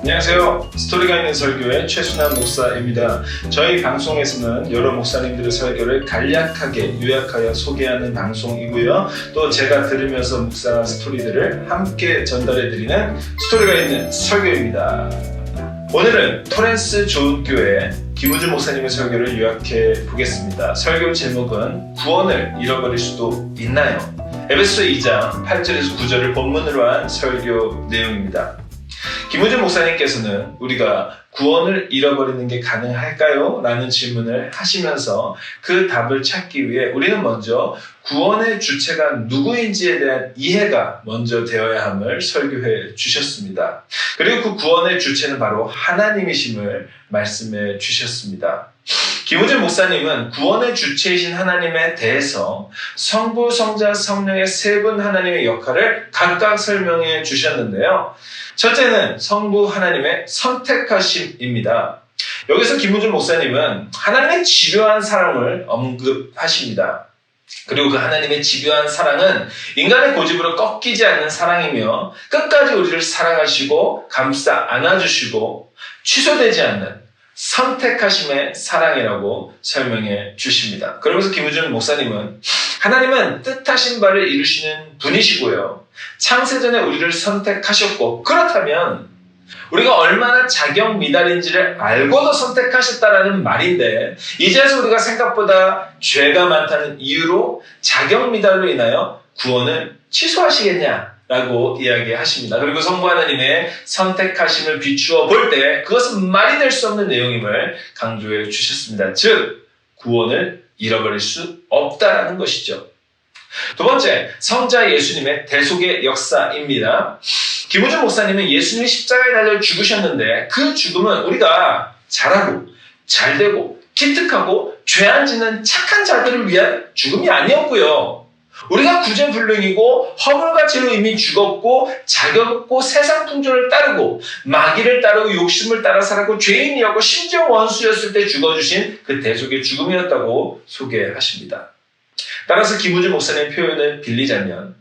안녕하세요. 스토리가 있는 설교의 최순환 목사입니다. 저희 방송에서는 여러 목사님들의 설교를 간략하게 요약하여 소개하는 방송이고요. 또 제가 들으면서 묵상한 스토리들을 함께 전달해드리는 스토리가 있는 설교입니다. 오늘은 토렌스 좋은교회 김우주 목사님의 설교를 요약해 보겠습니다. 설교 제목은 구원을 잃어버릴 수도 있나요? 에베소 2장 8절에서 9절을 본문으로 한 설교 내용입니다. 김우주 목사님께서는 우리가 구원을 잃어버리는 게 가능할까요? 라는 질문을 하시면서 그 답을 찾기 위해 우리는 먼저 구원의 주체가 누구인지에 대한 이해가 먼저 되어야 함을 설교해 주셨습니다. 그리고 그 구원의 주체는 바로 하나님이심을 말씀해 주셨습니다. 김우주 목사님은 구원의 주체이신 하나님에 대해서 성부, 성자, 성령의 세 분 하나님의 역할을 각각 설명해 주셨는데요. 첫째는 성부 하나님의 선택하심입니다. 여기서 김우주 목사님은 하나님의 집요한 사랑을 언급하십니다. 그리고 그 하나님의 집요한 사랑은 인간의 고집으로 꺾이지 않는 사랑이며 끝까지 우리를 사랑하시고 감싸 안아주시고 취소되지 않는 선택하심의 사랑이라고 설명해 주십니다. 그러면서 김우준 목사님은 하나님은 뜻하신 바를 이루시는 분이시고요. 창세전에 우리를 선택하셨고 그렇다면 우리가 얼마나 자격 미달인지를 알고도 선택하셨다라는 말인데 이제서 우리가 생각보다 죄가 많다는 이유로 자격 미달로 인하여 구원을 취소하시겠냐라고 이야기하십니다. 그리고 성부 하나님의 선택하심을 비추어 볼 때 그것은 말이 될 수 없는 내용임을 강조해 주셨습니다. 즉 구원을 잃어버릴 수 없다라는 것이죠. 두 번째, 성자 예수님의 대속의 역사입니다. 김우준 목사님은 예수님이 십자가에 달려 죽으셨는데 그 죽음은 우리가 잘하고 잘되고 기특하고 죄 안 짓는 착한 자들을 위한 죽음이 아니었고요. 우리가 구제불능이고 허물과 죄로 이미 죽었고 자격 없고 세상 풍조를 따르고 마귀를 따르고 욕심을 따라 살았고 죄인이었고 심지어 원수였을 때 죽어주신 그 대속의 죽음이었다고 소개하십니다. 따라서 김우주 목사님의 표현을 빌리자면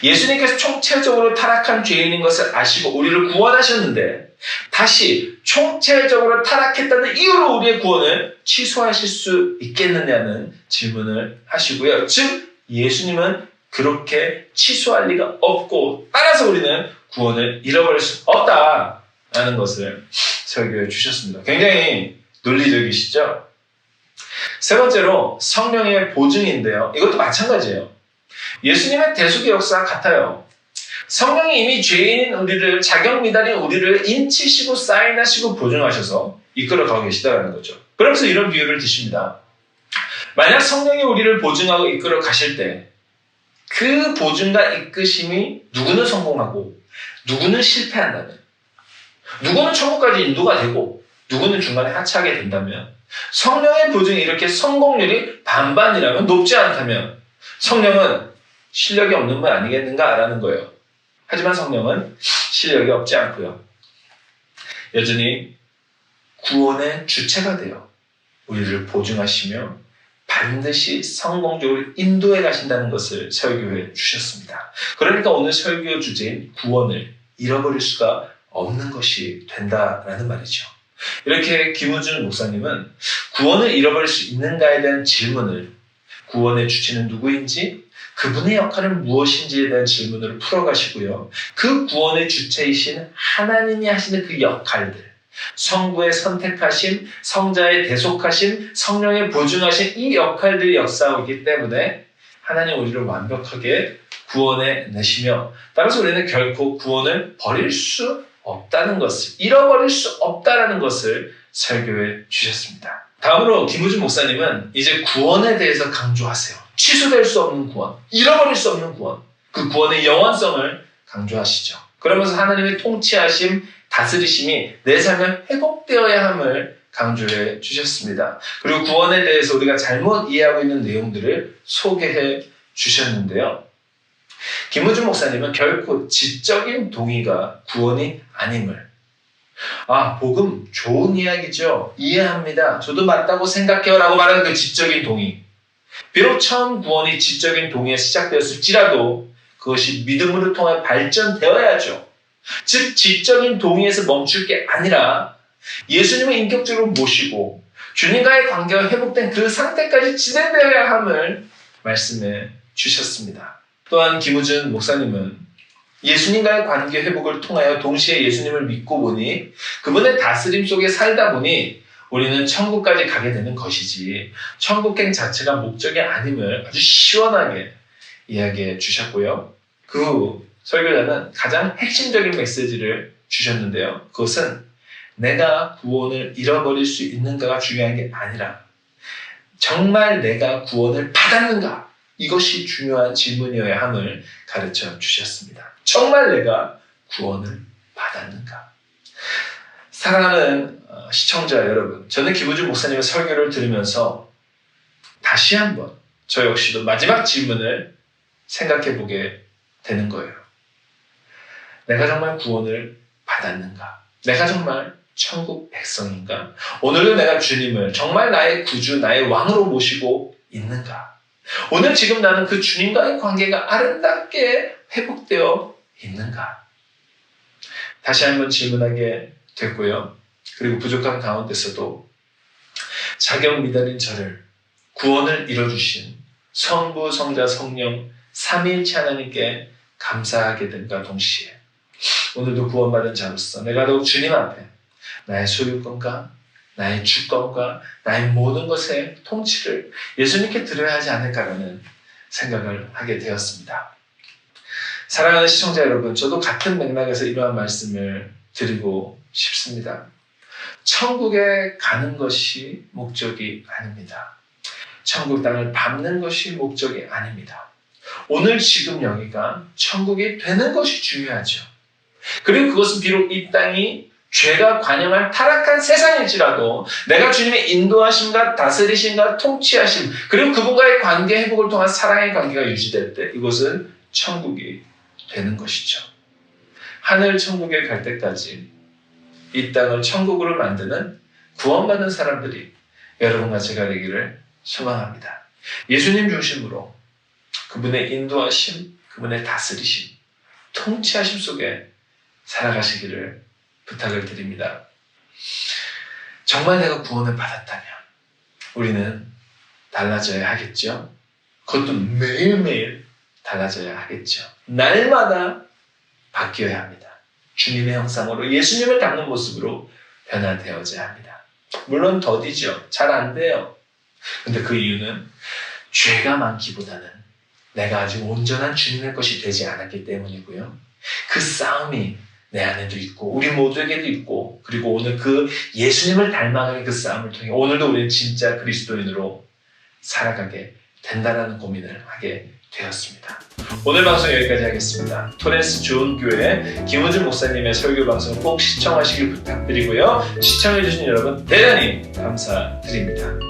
예수님께서 총체적으로 타락한 죄인인 것을 아시고 우리를 구원하셨는데 다시 총체적으로 타락했다는 이유로 우리의 구원을 취소하실 수 있겠느냐는 질문을 하시고요. 즉 예수님은 그렇게 취소할 리가 없고 따라서 우리는 구원을 잃어버릴 수 없다라는 것을 설교해 주셨습니다. 굉장히 논리적이시죠? 세 번째로 성령의 보증인데요. 이것도 마찬가지예요. 예수님의 대속의 역사와 같아요. 성령이 이미 죄인인 우리를, 자격 미달인 우리를 인치시고 사인하시고 보증하셔서 이끌어가고 계시다는 거죠. 그러면서 이런 비유를 드십니다. 만약 성령이 우리를 보증하고 이끌어 가실 때 그 보증과 이끄심이 누구는 성공하고 누구는 실패한다면 누구는 천국까지 인도가 되고 누구는 중간에 하차하게 된다면 성령의 보증이 이렇게 성공률이 반반이라면 높지 않다면 성령은 실력이 없는 분 아니겠는가라는 거예요. 하지만 성령은 실력이 없지 않고요. 여전히 구원의 주체가 되어 우리를 보증하시며 반드시 성공적으로 인도해 가신다는 것을 설교해 주셨습니다. 그러니까 오늘 설교 주제인 구원을 잃어버릴 수가 없는 것이 된다라는 말이죠. 이렇게 김우준 목사님은 구원을 잃어버릴 수 있는가에 대한 질문을 구원의 주체는 누구인지 그분의 역할은 무엇인지에 대한 질문을 풀어가시고요. 그 구원의 주체이신 하나님이 하시는 그 역할들 성부의 선택하심, 성자의 대속하심, 성령의 보증하심 이 역할들이 역사하기 때문에 하나님 우리를 완벽하게 구원해 내시며 따라서 우리는 결코 구원을 버릴 수 없다는 것을, 잃어버릴 수 없다는 것을 설교해 주셨습니다. 다음으로 김우준 목사님은 이제 구원에 대해서 강조하세요. 취소될 수 없는 구원, 잃어버릴 수 없는 구원, 그 구원의 영원성을 강조하시죠. 그러면서 하나님의 통치하심, 다스리심이 내 삶에 회복되어야 함을 강조해 주셨습니다. 그리고 구원에 대해서 우리가 잘못 이해하고 있는 내용들을 소개해 주셨는데요. 김우준 목사님은 결코 지적인 동의가 구원이 아님을 복음 좋은 이야기죠. 이해합니다. 저도 맞다고 생각해요 라고 말하는 그 지적인 동의. 비록 처음 구원이 지적인 동의에 시작되었을지라도 그것이 믿음으로 통해 발전되어야죠. 즉 지적인 동의에서 멈출 게 아니라 예수님을 인격적으로 모시고 주님과의 관계가 회복된 그 상태까지 진행되어야 함을 말씀해 주셨습니다. 또한 김우준 목사님은 예수님과의 관계 회복을 통하여 동시에 예수님을 믿고 보니 그분의 다스림 속에 살다 보니 우리는 천국까지 가게 되는 것이지 천국행 자체가 목적이 아님을 아주 시원하게 이야기해 주셨고요. 그 후 설교자는 가장 핵심적인 메시지를 주셨는데요. 그것은 내가 구원을 잃어버릴 수 있는가가 중요한 게 아니라 정말 내가 구원을 받았는가? 이것이 중요한 질문이어야 함을 가르쳐 주셨습니다. 정말 내가 구원을 받았는가? 사랑하는 시청자 여러분, 저는 김우준 목사님의 설교를 들으면서 다시 한번 저 역시도 마지막 질문을 생각해 보게 되는 거예요. 내가 정말 구원을 받았는가? 내가 정말 천국 백성인가? 오늘도 내가 주님을 정말 나의 구주, 나의 왕으로 모시고 있는가? 오늘 지금 나는 그 주님과의 관계가 아름답게 회복되어 있는가? 다시 한번 질문하게 됐고요. 그리고 부족한 가운데서도 자격 미달인 저를 구원을 이뤄주신 성부, 성자, 성령 삼위일체 하나님께 감사하게 된과 동시에 오늘도 구원받은 자로서 내가 더욱 주님 앞에 나의 소유권과 나의 주권과 나의 모든 것의 통치를 예수님께 드려야 하지 않을까라는 생각을 하게 되었습니다. 사랑하는 시청자 여러분, 저도 같은 맥락에서 이러한 말씀을 드리고 싶습니다. 천국에 가는 것이 목적이 아닙니다. 천국 땅을 밟는 것이 목적이 아닙니다. 오늘 지금 여기가 천국이 되는 것이 중요하죠. 그리고 그것은 비록 이 땅이 죄가 관영한 타락한 세상일지라도 내가 주님의 인도하심과 다스리심과 통치하심 그리고 그분과의 관계 회복을 통한 사랑의 관계가 유지될 때 이곳은 천국이 되는 것이죠. 하늘 천국에 갈 때까지 이 땅을 천국으로 만드는 구원받은 사람들이 여러분과 제가 되기를 소망합니다. 예수님 중심으로 그분의 인도하심, 그분의 다스리심, 통치하심 속에 살아가시기를 부탁을 드립니다. 정말 내가 구원을 받았다면 우리는 달라져야 하겠죠. 그것도 매일매일 달라져야 하겠죠. 날마다 바뀌어야 합니다. 주님의 형상으로 예수님을 닮는 모습으로 변화되어져야 합니다. 물론 더디죠. 잘 안 돼요. 근데 그 이유는 죄가 많기보다는 내가 아직 온전한 주님의 것이 되지 않았기 때문이고요. 그 싸움이 내 안에도 있고 우리 모두에게도 있고 그리고 오늘 그 예수님을 닮아가는 그 싸움을 통해 오늘도 우리는 진짜 그리스도인으로 살아가게 된다는 고민을 하게 되었습니다. 오늘 방송 여기까지 하겠습니다. 토렌스 좋은 교회 김우준 목사님의 설교 방송 꼭 시청하시길 부탁드리고요. 시청해주신 여러분 대단히 감사드립니다.